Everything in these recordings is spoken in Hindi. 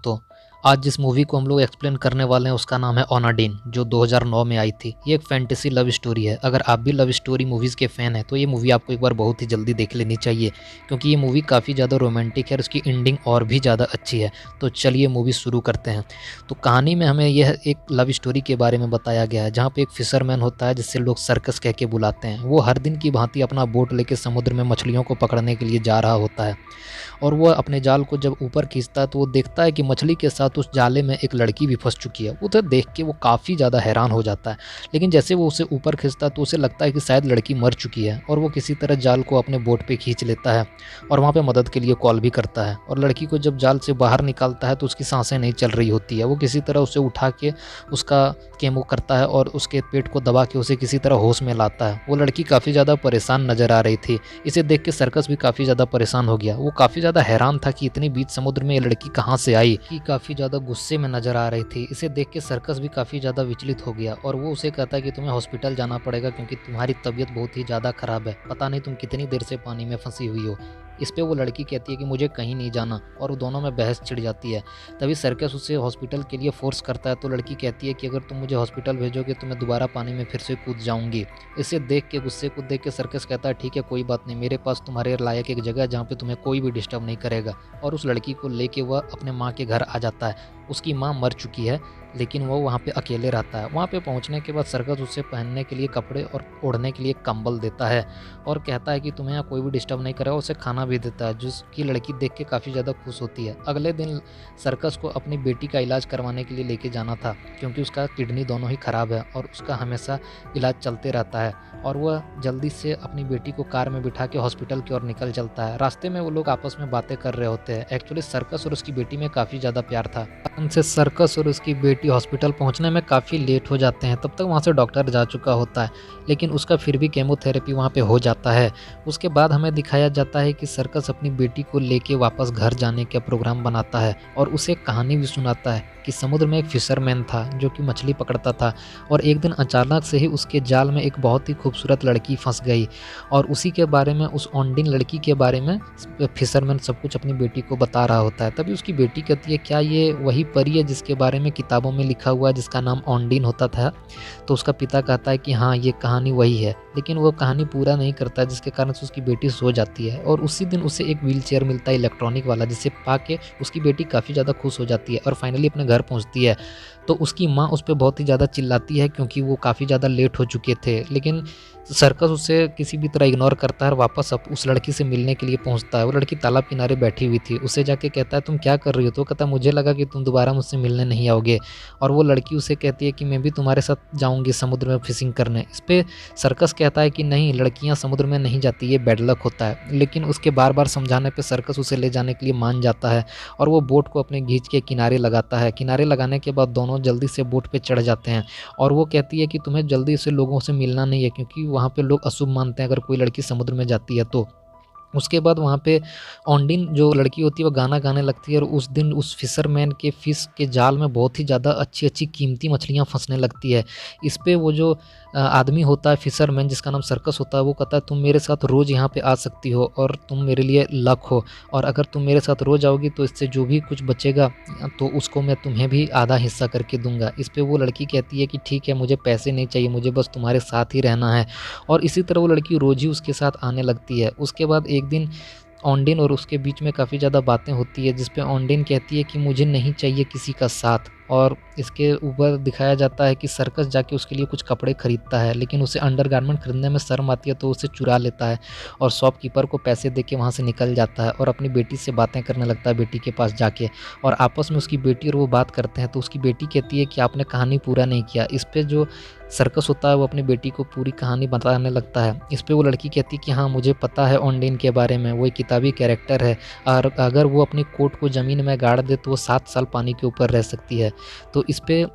तो आज जिस मूवी को हम लोग एक्सप्लेन करने वाले हैं उसका नाम है ओनाडिन, जो 2009 में आई थी। ये एक फैंटेसी लव स्टोरी है। अगर आप भी लव स्टोरी मूवीज़ के फ़ैन हैं तो ये मूवी आपको एक बार बहुत ही जल्दी देख लेनी चाहिए, क्योंकि ये मूवी काफ़ी ज़्यादा रोमांटिक है और उसकी एंडिंग और भी ज़्यादा अच्छी है। तो चलिए मूवी शुरू करते हैं। तो कहानी में हमें यह एक लव स्टोरी के बारे में बताया गया है, जहाँ पे एक फिशरमैन होता है जिससे लोग सर्कस कह के बुलाते हैं। वो हर दिन की भांति अपना बोट लेके समुद्र में मछलियों को पकड़ने के लिए जा रहा होता है, और वह अपने जाल को जब ऊपर खींचता है तो वो देखता है कि मछली के साथ उस जाले में एक लड़की भी फंस चुकी है। उसे देख के वो काफ़ी ज़्यादा हैरान हो जाता है, लेकिन जैसे वो उसे ऊपर खींचता है तो उसे लगता है कि शायद लड़की मर चुकी है, और वो किसी तरह जाल को अपने बोट पे खींच लेता है और वहाँ पे मदद के लिए कॉल भी करता है। और लड़की को जब जाल से बाहर निकालता है तो उसकी सांसें नहीं चल रही होती है। वो किसी तरह उसे उठा के उसका केमो करता है और उसके पेट को दबा के उसे किसी तरह होश में लाता है। वो लड़की काफ़ी ज़्यादा परेशान नज़र आ रही थी। इसे देख के सर्कस भी काफ़ी ज़्यादा परेशान हो गया। वो काफ़ी ज़्यादा हैरान था कि इतनी बीच समुद्र में ये लड़की कहाँ से आई, कि काफ़ी ज़्यादा गुस्से में नज़र आ रही थी। इसे देख के सर्कस भी काफ़ी ज़्यादा विचलित हो गया और वो उसे कहता है कि तुम्हें हॉस्पिटल जाना पड़ेगा, क्योंकि तुम्हारी तबीयत बहुत ही ज़्यादा ख़राब है। पता नहीं तुम कितनी देर से पानी में फंसी हुई हो। इस पे वो लड़की कहती है कि मुझे कहीं नहीं जाना, और वो दोनों में बहस छिड़ जाती है। तभी सर्कस उसे हॉस्पिटल के लिए फ़ोर्स करता है, तो लड़की कहती है कि अगर तुम मुझे हॉस्पिटल भेजोगे तो मैं दोबारा पानी में फिर से कूद जाऊंगी। इसे देख के, गुस्से को देख के सर्कस कहता है ठीक है कोई बात नहीं, मेरे पास तुम्हारे लायक एक जगह है जहाँ पे तुम्हें कोई भी डिस्टर्ब नहीं करेगा। और उस लड़की को लेके वह अपने माँ के घर आ जाता है। उसकी माँ मर चुकी है, लेकिन वो वहाँ पे अकेले रहता है। वहाँ पे पहुँचने के बाद सर्कस उसे पहनने के लिए कपड़े और ओढ़ने के लिए कंबल देता है और कहता है कि तुम्हें यहाँ कोई भी डिस्टर्ब नहीं करेगा। उसे खाना भी देता है, जिसकी लड़की देख के काफ़ी ज़्यादा खुश होती है। अगले दिन सर्कस को अपनी बेटी का इलाज करवाने के लिए लेके जाना था, क्योंकि उसका किडनी दोनों ही ख़राब है और उसका हमेशा इलाज चलते रहता है। और वह जल्दी से अपनी बेटी को कार में बिठा के हॉस्पिटल की ओर निकल चलता है। रास्ते में वो लोग आपस में बातें कर रहे होते हैं। एक्चुअली सर्कस और उसकी बेटी में काफ़ी ज़्यादा प्यार था। उनसे सर्कस और उसकी बेटी हॉस्पिटल पहुंचने में काफ़ी लेट हो जाते हैं। तब तक वहां से डॉक्टर जा चुका होता है, लेकिन उसका फिर भी केमोथेरेपी वहां पे हो जाता है। उसके बाद हमें दिखाया जाता है कि सर्कस अपनी बेटी को लेके वापस घर जाने का प्रोग्राम बनाता है और उसे कहानी भी सुनाता है कि समुद्र में एक फिशरमैन था जो कि मछली पकड़ता था, और एक दिन अचानक से ही उसके जाल में एक बहुत ही खूबसूरत लड़की फंस गई। और उसी के बारे में, उस ओंडिन लड़की के बारे में फिशरमैन सब कुछ अपनी बेटी को बता रहा होता है। तभी उसकी बेटी कहती है क्या ये वही परी है जिसके बारे में किताबों में लिखा हुआ है, जिसका नाम ओंडिन होता था? तो उसका पिता कहता है कि हाँ ये कहानी वही है, लेकिन वो कहानी पूरा नहीं करता, जिसके कारण से उसकी बेटी सो जाती है। और उसी दिन उसे एक व्हील चेयर मिलता है इलेक्ट्रॉनिक वाला, जिसे पा के उसकी बेटी काफ़ी ज़्यादा खुश हो जाती है और फाइनली अपने घर पहुंचती है। तो उसकी माँ उस पर बहुत ही ज़्यादा चिल्लाती है, क्योंकि वो काफ़ी ज़्यादा लेट हो चुके थे। लेकिन सर्कस उसे किसी भी तरह इग्नोर करता है और वापस अब उस लड़की से मिलने के लिए पहुंचता है। वो लड़की तालाब किनारे बैठी हुई थी। उसे जाके कहता है तुम क्या कर रही हो? तो वो कहता है मुझे लगा कि तुम दोबारा मुझसे मिलने नहीं आओगे। और वो लड़की उसे कहती है कि मैं भी तुम्हारे साथ जाऊँगी समुद्र में फिशिंग करने। इस पर सर्कस कहता है कि नहीं, लड़कियाँ समुद्र में नहीं जाती, ये बैड लक होता है। लेकिन उसके बार बार समझाने पर सर्कस उसे ले जाने के लिए मान जाता है और वो बोट को अपने घींच के किनारे लगाता है। किनारे लगाने के बाद दोनों जल्दी से बोट पे चढ़ जाते हैं और वो कहती है कि तुम्हें जल्दी से लोगों से मिलना नहीं है, क्योंकि वहाँ पे लोग अशुभ मानते हैं अगर कोई लड़की समुद्र में जाती है तो। उसके बाद वहाँ पे ओंडिन जो लड़की होती है वो गाना गाने लगती है, और उस दिन उस फिशरमैन के फिश के जाल में बहुत ही ज़्यादा अच्छी अच्छी कीमती मछलियाँ फंसने लगती है। इस पे वो जो आदमी होता है फिशरमैन, जिसका नाम सर्कस होता है, वो कहता है तुम मेरे साथ रोज़ यहाँ पे आ सकती हो और तुम मेरे लिए लक हो, और अगर तुम मेरे साथ रोज़ आओगी तो इससे जो भी कुछ बचेगा तो उसको मैं तुम्हें भी आधा हिस्सा करके दूंगा। इस पे वो लड़की कहती है कि ठीक है, मुझे पैसे नहीं चाहिए, मुझे बस तुम्हारे साथ ही रहना है। और इसी तरह वो लड़की रोज़ ही उसके साथ आने लगती है। उसके बाद एक दिन ओंडिन और उसके बीच में काफ़ी ज़्यादा बातें होती है, जिस पे ओंडिन कहती है कि मुझे नहीं चाहिए किसी का साथ। और इसके ऊपर दिखाया जाता है कि सर्कस जाके उसके लिए कुछ कपड़े खरीदता है, लेकिन उसे अंडरगारमेंट खरीदने में शर्म आती है तो उसे चुरा लेता है और शॉपकीपर को पैसे दे के वहाँ से निकल जाता है और अपनी बेटी से बातें करने लगता है बेटी के पास जाके। और आपस में उसकी बेटी और वो बात करते हैं, तो उसकी बेटी कहती है कि आपने कहानी पूरा नहीं किया। इस पे जो सर्कस होता है वो अपनी बेटी को पूरी कहानी बताने लगता है। इस पे वो लड़की कहती है कि हाँ मुझे पता है ओंडिन के बारे में, वो एक किताबी कैरेक्टर है, और अगर वो अपनी कोट को ज़मीन में गाड़ दे तो वो 7 साल पानी के ऊपर रह सकती है। तो इस पे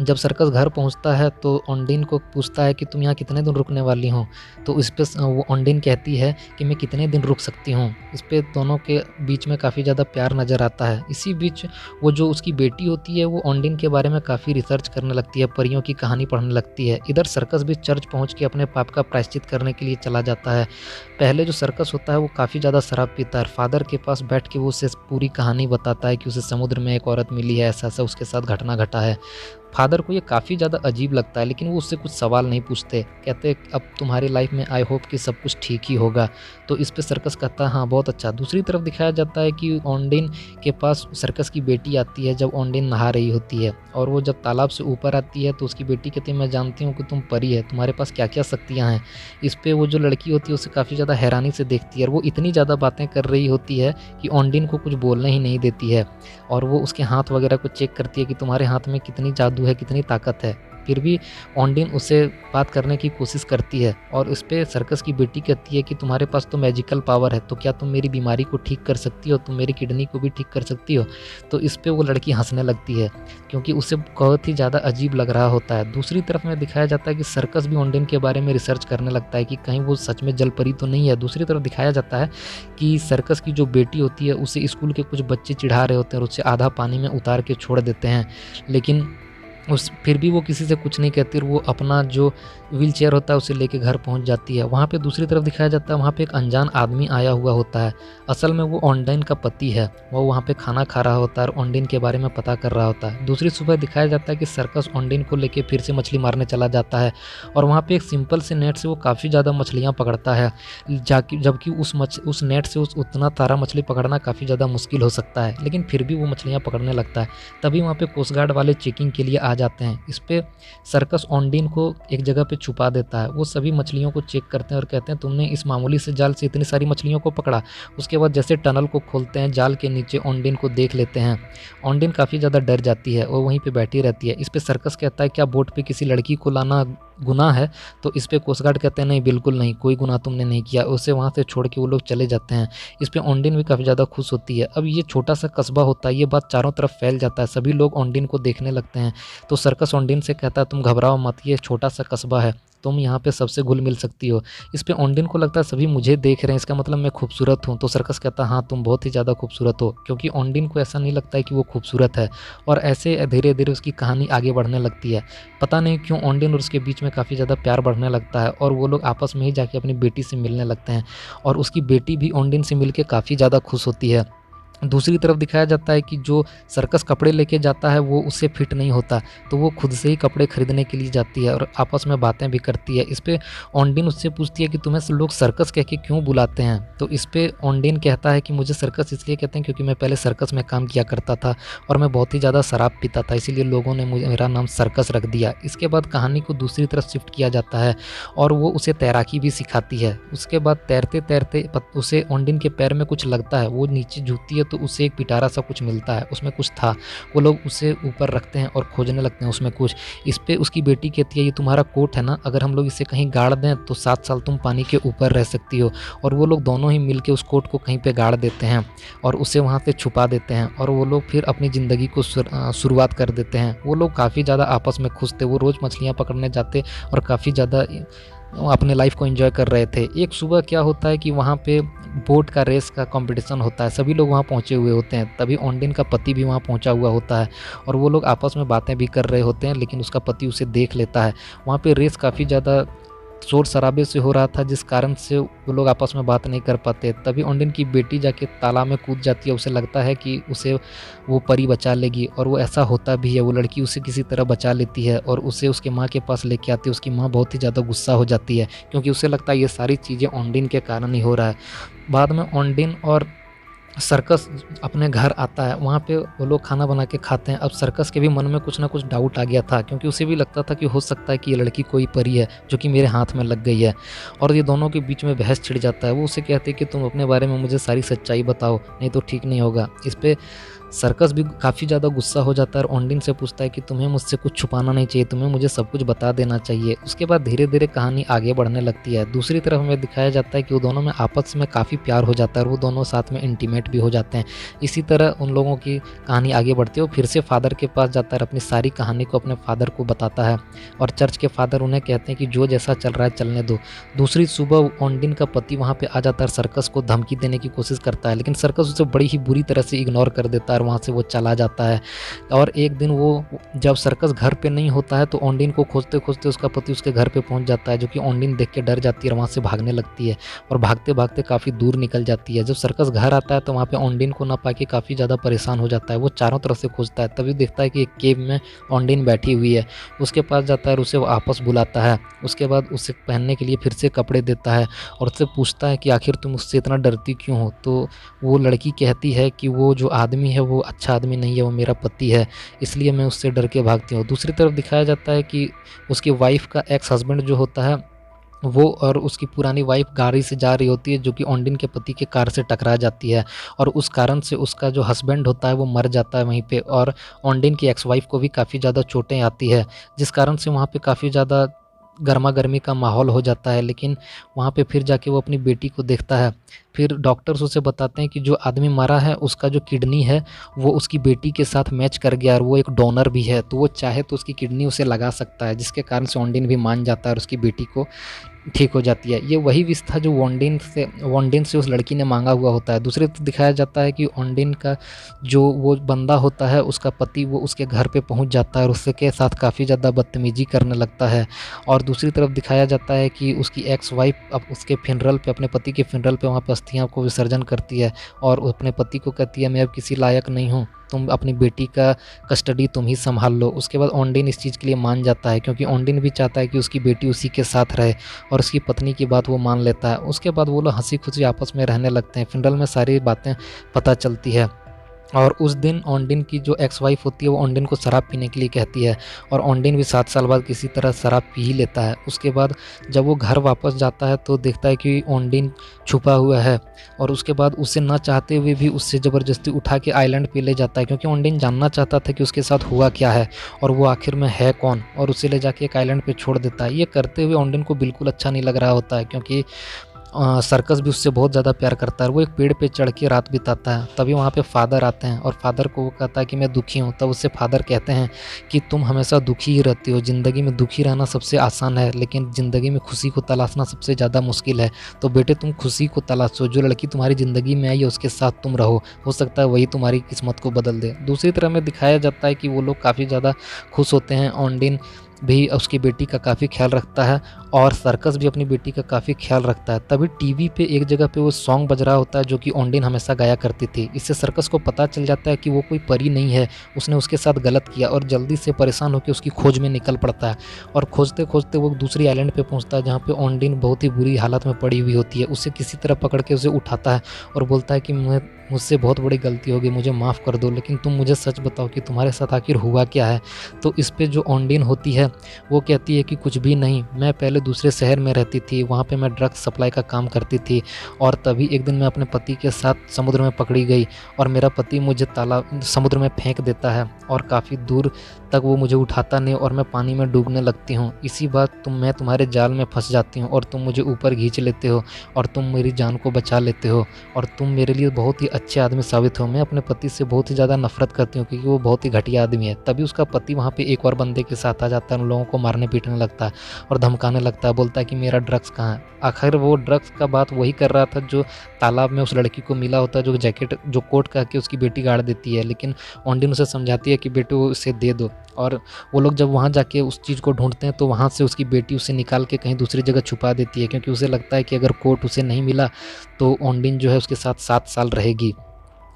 जब सर्कस घर पहुंचता है तो ओंडिन को पूछता है कि तुम यहाँ कितने दिन रुकने वाली हो। तो इस पे वो ओंडिन कहती है कि मैं कितने दिन रुक सकती हूँ। इस पे दोनों के बीच में काफ़ी ज़्यादा प्यार नज़र आता है। इसी बीच वो जो उसकी बेटी होती है वो ओंडिन के बारे में काफ़ी रिसर्च करने लगती है, परियों की कहानी पढ़ने लगती है। इधर सर्कस भी चर्च पहुँच के अपने पाप का प्रायश्चित करने के लिए चला जाता है। पहले जो सर्कस होता है वो काफ़ी ज़्यादा शराब पीता है। फादर के पास बैठ के वो उसे पूरी कहानी बताता है कि उसे समुद्र में एक औरत मिली है, ऐसा ऐसा उसके साथ घटना घटा है। फादर को ये काफ़ी ज़्यादा अजीब लगता है, लेकिन वो उससे कुछ सवाल नहीं पूछते। कहते अब तुम्हारी लाइफ में आई होप कि सब कुछ ठीक ही होगा। तो इस पे सर्कस कहता है हाँ बहुत अच्छा। दूसरी तरफ दिखाया जाता है कि ओंडिन के पास सर्कस की बेटी आती है जब ओंडिन नहा रही होती है, और वो जब तालाब से ऊपर आती है तो उसकी बेटी कहती है मैं जानती हूँ कि तुम परी है, तुम्हारे पास क्या क्या शक्तियाँ हैं। इस पे वो जो लड़की होती है उसे काफ़ी ज़्यादा हैरानी से देखती है, और वो इतनी ज़्यादा बातें कर रही होती है कि ओंडिन को कुछ बोलने ही नहीं देती है। और वो उसके हाथ वगैरह को चेक करती है कि तुम्हारे हाथ में कितनी जादू है, कितनी ताकत है। फिर भी ओंडिन उससे बात करने की कोशिश करती है, और उस पे सर्कस की बेटी कहती है कि तुम्हारे पास तो मैजिकल पावर है, तो क्या तुम मेरी बीमारी को ठीक कर सकती हो, तुम मेरी किडनी को भी ठीक कर सकती हो। तो इस पे वो लड़की हंसने लगती है, क्योंकि उसे बहुत ही ज़्यादा अजीब लग रहा होता है। दूसरी तरफ में दिखाया जाता है कि सर्कस भी ओंडिन के बारे में रिसर्च करने लगता है कि कहीं वो सच में जल परी तो नहीं है। दूसरी तरफ दिखाया जाता है कि सर्कस की जो बेटी होती है उसे स्कूल के कुछ बच्चे चिढ़ा रहे होते हैं और उसे आधा पानी में उतार के छोड़ देते हैं, लेकिन फिर भी वो किसी से कुछ नहीं कहती, और वो अपना जो व्हील चेयर होता है उसे लेके घर पहुंच जाती है। वहाँ पे दूसरी तरफ दिखाया जाता है वहाँ पे एक अनजान आदमी आया हुआ होता है। असल में वो ओंडिन का पति है। वो वहाँ पे खाना खा रहा होता है और ओंडिन के बारे में पता कर रहा होता है। दूसरी सुबह दिखाया जाता है कि सर्कस ओंडिन को लेके फिर से मछली मारने चला जाता है, और वहाँ पे एक सिंपल से नेट से वो काफ़ी ज़्यादा मछलियाँ पकड़ता है, जबकि उस नेट से उतना तारा मछली पकड़ना काफ़ी ज़्यादा मुश्किल हो सकता है, लेकिन फिर भी वो मछलियाँ पकड़ने लगता है। तभी वहाँ पे कोस्ट गार्ड वाले चेकिंग के लिए आ जाते हैं। इस पे सर्कस ओंडिन को एक जगह पे छुपा देता है। वो सभी मछलियों को चेक करते हैं और कहते हैं तुमने इस मामूली से जाल से इतनी सारी मछलियों को पकड़ा। उसके बाद जैसे टनल को खोलते हैं, जाल के नीचे ओंडिन को देख लेते हैं। ओंडिन काफ़ी ज़्यादा डर जाती है और वहीं पे बैठी रहती है। इस पे सर्कस कहता है क्या बोट पे किसी लड़की को लाना गुनाह है? तो इस पे कोस्ट गार्ड कहते हैं नहीं बिल्कुल नहीं, कोई गुनाह तुमने नहीं किया। उसे वहाँ से छोड़ के वो लोग चले जाते हैं। इस पे ओंडिन भी काफ़ी ज़्यादा खुश होती है। अब ये छोटा सा कस्बा होता है, ये बात चारों तरफ फैल जाता है, सभी लोग ओंडिन को देखने लगते हैं। तो सर्कस ओंडिन से कहता है तुम घबराओ मत, ये छोटा सा कस्बा है, तुम यहाँ पे सबसे घुल मिल सकती हो। इस पे ओंडिन को लगता है सभी मुझे देख रहे हैं, इसका मतलब मैं खूबसूरत हूँ। तो सर्कस कहता है हाँ तुम बहुत ही ज़्यादा खूबसूरत हो, क्योंकि ओंडिन को ऐसा नहीं लगता है कि वो खूबसूरत है। और ऐसे धीरे धीरे उसकी कहानी आगे बढ़ने लगती है। पता नहीं क्यों ओंडिन और उसके बीच में काफ़ी ज़्यादा प्यार बढ़ने लगता है, और वो लोग आपस में ही जाके अपनी बेटी से मिलने लगते हैं, और उसकी बेटी भी ओंडिन से मिल के काफ़ी ज़्यादा खुश होती है। दूसरी तरफ दिखाया जाता है कि जो सर्कस कपड़े लेके जाता है वो उससे फिट नहीं होता, तो वो खुद से ही कपड़े खरीदने के लिए जाती है और आपस में बातें भी करती है। इस पे ओंडिन उससे पूछती है कि तुम्हें लोग सर्कस कह के क्यों बुलाते हैं? तो इस पे ओंडिन कहता है कि मुझे सर्कस इसलिए कहते हैं क्योंकि मैं पहले सर्कस में काम किया करता था और मैं बहुत ही ज़्यादा शराब पीता था, इसीलिए लोगों ने मेरा नाम सर्कस रख दिया। इसके बाद कहानी को दूसरी तरफ शिफ्ट किया जाता है और वो उसे तैराकी भी सिखाती है। उसके बाद तैरते तैरते उसे ओंडिन के पैर में कुछ लगता है, वो नीचे झुकती है तो उसे एक पिटारा सा कुछ मिलता है, उसमें कुछ था। वो लोग उसे ऊपर रखते हैं और खोजने लगते हैं उसमें कुछ। इस पे उसकी बेटी कहती है ये तुम्हारा कोट है ना, अगर हम लोग इसे कहीं गाड़ दें तो 7 साल तुम पानी के ऊपर रह सकती हो। और वो लोग दोनों ही मिलके उस कोट को कहीं पे गाड़ देते हैं और उसे वहाँ से छुपा देते हैं, और वो लोग फिर अपनी ज़िंदगी को शुरुआत कर देते हैं। वो लोग काफ़ी ज़्यादा आपस में खुश थे, वो रोज़ मछलियाँ पकड़ने जाते और काफ़ी ज़्यादा अपने लाइफ को एंजॉय कर रहे थे। एक सुबह क्या होता है कि वहाँ पे बोट का रेस का कंपटीशन होता है, सभी लोग वहाँ पहुँचे हुए होते हैं। तभी ओंडिन का पति भी वहाँ पहुँचा हुआ होता है और वो लोग आपस में बातें भी कर रहे होते हैं, लेकिन उसका पति उसे देख लेता है। वहाँ पे रेस काफ़ी ज़्यादा शोर शराबे से हो रहा था, जिस कारण से वो लोग आपस में बात नहीं कर पाते। तभी ओंडिन की बेटी जाके तालाब में कूद जाती है, उसे लगता है कि उसे वो परी बचा लेगी, और वो ऐसा होता भी है। वो लड़की उसे किसी तरह बचा लेती है और उसे उसके माँ के पास लेके आती है। उसकी माँ बहुत ही ज़्यादा गुस्सा हो जाती है, क्योंकि उसे लगता है ये सारी चीज़ें ओंडिन के कारण ही हो रहा है। बाद में ओंडिन और सर्कस अपने घर आता है, वहाँ पे वो लोग खाना बना के खाते हैं। अब सर्कस के भी मन में कुछ ना कुछ डाउट आ गया था, क्योंकि उसे भी लगता था कि हो सकता है कि ये लड़की कोई परी है जो कि मेरे हाथ में लग गई है, और ये दोनों के बीच में बहस छिड़ जाता है। वो उसे कहते हैं कि तुम अपने बारे में मुझे सारी सच्चाई बताओ, नहीं तो ठीक नहीं होगा। इस पे सर्कस भी काफ़ी ज़्यादा गुस्सा हो जाता है और ओंडिन से पूछता है कि तुम्हें मुझसे कुछ छुपाना नहीं चाहिए, तुम्हें मुझे सब कुछ बता देना चाहिए। उसके बाद धीरे-धीरे कहानी आगे बढ़ने लगती है। दूसरी तरफ हमें दिखाया जाता है कि वो दोनों में आपस में काफ़ी प्यार हो जाता है और वो दोनों साथ में इंटीमेट भी हो जाते हैं। इसी तरह उन लोगों की कहानी आगे बढ़ती है। वो फिर से फादर के पास जाता है और अपनी सारी कहानी को अपने फादर को बताता है और चर्च के फादर उन्हें कहते हैं कि जो जैसा चल रहा है चलने दो। दूसरी सुबह ओंडिन का पति वहाँ पे आ जाता है और सर्कस को धमकी देने की कोशिश करता है, लेकिन सर्कस उसे बड़ी ही बुरी तरह से इग्नोर कर देता है और वहाँ से वो चला जाता है। और एक दिन वो जब सर्कस घर पे नहीं होता है तो ओंडिन को खोजते-खोजते उसका पति उसके घर पे पहुँच जाता है, जो कि ओंडिन देख के डर जाती है और वहाँ से भागने लगती है और भागते-भागते काफ़ी दूर निकल जाती है। जब सर्कस घर आता है तो वहाँ पे ओंडिन को ना पाके काफ़ी ज़्यादा परेशान हो जाता है। वो चारों तरफ से खोजता है, तभी देखता है कि एक केव में ओंडिन बैठी हुई है। उसके पास जाता है और उसे वापस बुलाता है। उसके बाद उसे पहनने के लिए फिर से कपड़े देता है और उससे पूछता है कि आखिर तुम उससे इतना डरती क्यों हो? तो वो लड़की कहती है कि वो जो आदमी है वो अच्छा आदमी नहीं है, वो मेरा पति है, इसलिए मैं उससे डर के भागती हूँ। दूसरी तरफ दिखाया जाता है कि उसकी वाइफ़ का एक्स हस्बैंड जो होता है, वो और उसकी पुरानी वाइफ़ गाड़ी से जा रही होती है, जो कि ओंडिन के पति के कार से टकरा जाती है और उस कारण से उसका जो हस्बैंड होता है वो मर जाता है वहीं पे और ओंडिन की एक्स वाइफ़ को भी काफ़ी ज़्यादा चोटें आती है, जिस कारण से वहाँ पे काफ़ी ज़्यादा गरमा-गर्मी का माहौल हो जाता है। लेकिन वहाँ पे फिर जाके वो अपनी बेटी को देखता है। फिर डॉक्टर्स उसे बताते हैं कि जो आदमी मरा है उसका जो किडनी है वो उसकी बेटी के साथ मैच कर गया और वो एक डोनर भी है, तो वो चाहे तो उसकी किडनी उसे लगा सकता है, जिसके कारण से ओंडिन भी मान जाता है और उसकी बेटी को ठीक हो जाती है। ये वही विश था जो ओंडिन से उस लड़की ने माँगा हुआ होता है। दूसरी तरफ दिखाया जाता है कि ओंडिन का जो वो बंदा होता है, उसका पति, वो उसके घर पे पहुँच जाता है और उसके साथ काफ़ी ज़्यादा बदतमीज़ी करने लगता है। और दूसरी तरफ दिखाया जाता है कि उसकी एक्स वाइफ़ अब उसके फ़िनरल पे, अपने पति के फ़िनरल पे वहाँ पे अस्थियाँ को विसर्जन करती है और अपने पति को कहती है, मैं अब किसी लायक नहीं हूँ, तुम अपनी बेटी का कस्टडी तुम ही सँभाल लो। उसके बाद ओंडिन इस चीज़ के लिए मान जाता है, क्योंकि ओंडिन भी चाहता है कि उसकी बेटी उसी के साथ रहे और उसकी पत्नी की बात वो मान लेता है। उसके बाद वो लोग हँसी-खुशी आपस में रहने लगते हैं। फ़िनरल में सारी बातें पता चलती है और उस दिन ओंडिन की जो एक्स वाइफ़ होती है वो ओंडिन को शराब पीने के लिए कहती है और ओंडिन भी 7 साल बाद किसी तरह शराब पी ही लेता है। उसके बाद जब वो घर वापस जाता है तो देखता है कि ओंडिन छुपा हुआ है और उसके बाद उसे ना चाहते हुए भी उससे ज़बरदस्ती उठा के आइलैंड पे ले जाता है, क्योंकि ओंडिन जानना चाहता था कि उसके साथ हुआ क्या है और वो आखिर में है कौन, और उसे ले जाके एक आइलैंड पे छोड़ देता है। ये करते हुए ओंडिन को बिल्कुल अच्छा नहीं लग रहा होता है, क्योंकि सर्कस भी उससे बहुत ज़्यादा प्यार करता है। वो एक पेड़ पे चढ़ के रात बिताता है। तभी वहाँ पे फादर आते हैं और फादर को वो कहता है कि मैं दुखी हूँ। तब उससे फादर कहते हैं कि तुम हमेशा दुखी ही रहती हो, ज़िंदगी में दुखी रहना सबसे आसान है, लेकिन ज़िंदगी में खुशी को तलाशना सबसे ज़्यादा मुश्किल है। तो बेटे तुम खुशी को तलाशो, जो लड़की तुम्हारी ज़िंदगी में आई है उसके साथ तुम रहो, हो सकता है वही तुम्हारी किस्मत को बदल दे। दूसरी तरफ में दिखाया जाता है कि वो लोग काफ़ी ज़्यादा खुश होते हैं। ओंडिन भी उसकी बेटी का काफ़ी ख्याल रखता है और सर्कस भी अपनी बेटी का काफ़ी ख्याल रखता है। तभी टीवी पे एक जगह पे वो सॉन्ग बज रहा होता है जो कि ओंडिन हमेशा गाया करती थी। इससे सर्कस को पता चल जाता है कि वो कोई परी नहीं है, उसने उसके साथ गलत किया और जल्दी से परेशान होकर उसकी खोज में निकल पड़ता है और खोजते-खोजते वो दूसरी आइलैंड पे पहुँचता है, जहाँ पे ओंडिन बहुत ही बुरी हालत में पड़ी हुई होती है। उसे किसी तरह पकड़ के उसे उठाता है और बोलता है कि मुझसे बहुत बड़ी गलती हो गई, मुझे माफ़ कर दो, लेकिन तुम मुझे सच बताओ कि तुम्हारे साथ आखिर हुआ क्या है? तो इस पे जो ओंडिन होती है वो कहती है कि कुछ भी नहीं, मैं पहले दूसरे शहर में रहती थी, वहाँ पे मैं ड्रग्स सप्लाई का काम करती थी और तभी एक दिन मैं अपने पति के साथ समुद्र में पकड़ी गई और मेरा पति मुझे समुद्र में फेंक देता है और काफ़ी दूर तक वो मुझे उठाता नहीं और मैं पानी में डूबने लगती हूँ। इसी बात मैं तुम्हारे जाल में फँस जाती हूँ और तुम मुझे ऊपर खींच लेते हो और तुम मेरी जान को बचा लेते हो और तुम मेरे लिए बहुत ही अच्छे आदमी साबित हो। मैं अपने पति से बहुत ही ज़्यादा नफ़रत करती हूँ क्योंकि वो बहुत ही घटिया आदमी है। तभी उसका पति वहाँ पे एक और बंदे के साथ आ जाता है, उन लोगों को मारने पीटने लगता है और धमकाने लगता है, बोलता है कि मेरा ड्रग्स कहाँ है। आखिर वो ड्रग्स का बात वही कर रहा था जो तालाब में उस लड़की को मिला होता है, जो कोट कह के उसकी बेटी गाड़ देती है, लेकिन ओंडिन उसे समझाती है कि बेटे वो इसे दे दो। और वो लोग जब वहाँ जाके उस चीज़ को ढूंढते हैं तो वहाँ से उसकी बेटी उसे निकाल के कहीं दूसरी जगह छुपा देती है, क्योंकि उसे लगता है कि अगर कोट उसे नहीं मिला तो ओंडिन जो है उसके साथ 7 साल रहेगी।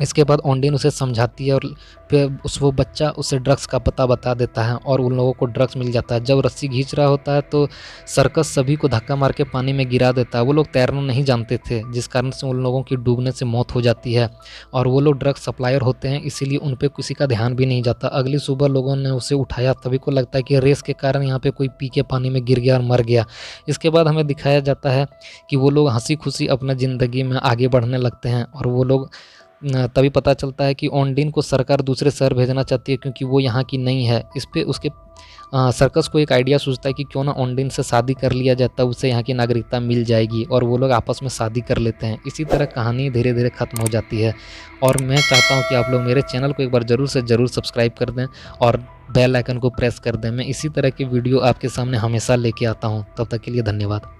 इसके बाद ओंडिन उसे समझाती है और फिर वो बच्चा उसे ड्रग्स का पता बता देता है और उन लोगों को ड्रग्स मिल जाता है। जब रस्सी खींच रहा होता है तो सर्कस सभी को धक्का मार के पानी में गिरा देता है। वो लोग तैरना नहीं जानते थे, जिस कारण से उन लोगों की डूबने से मौत हो जाती है और वो लोग ड्रग्स सप्लायर होते हैं, इसीलिए उन पे किसी का ध्यान भी नहीं जाता। अगली सुबह लोगों ने उसे उठाया, तभी को लगता है कि रेस के कारण यहाँ पे कोई पी के पानी में गिर गया और मर गया। इसके बाद हमें दिखाया जाता है कि वो लोग हँसी खुशी अपना ज़िंदगी में आगे बढ़ने लगते हैं और वो लोग तभी पता चलता है कि ऑनडीन को सरकार दूसरे शहर भेजना चाहती है क्योंकि वो यहाँ की नहीं है। इस पे उसके सर्कस को एक आइडिया सूझता है कि क्यों ना ऑनडीन से शादी कर लिया जाता है, उससे यहाँ की नागरिकता मिल जाएगी और वो लोग आपस में शादी कर लेते हैं। इसी तरह कहानी धीरे धीरे ख़त्म हो जाती है और मैं चाहता हूँ कि आप लोग मेरे चैनल को एक बार ज़रूर से ज़रूर सब्सक्राइब कर दें और बेल आइकन को प्रेस कर दें। मैं इसी तरह की वीडियो आपके सामने हमेशा लेके आता हूँ। तब तक के लिए धन्यवाद।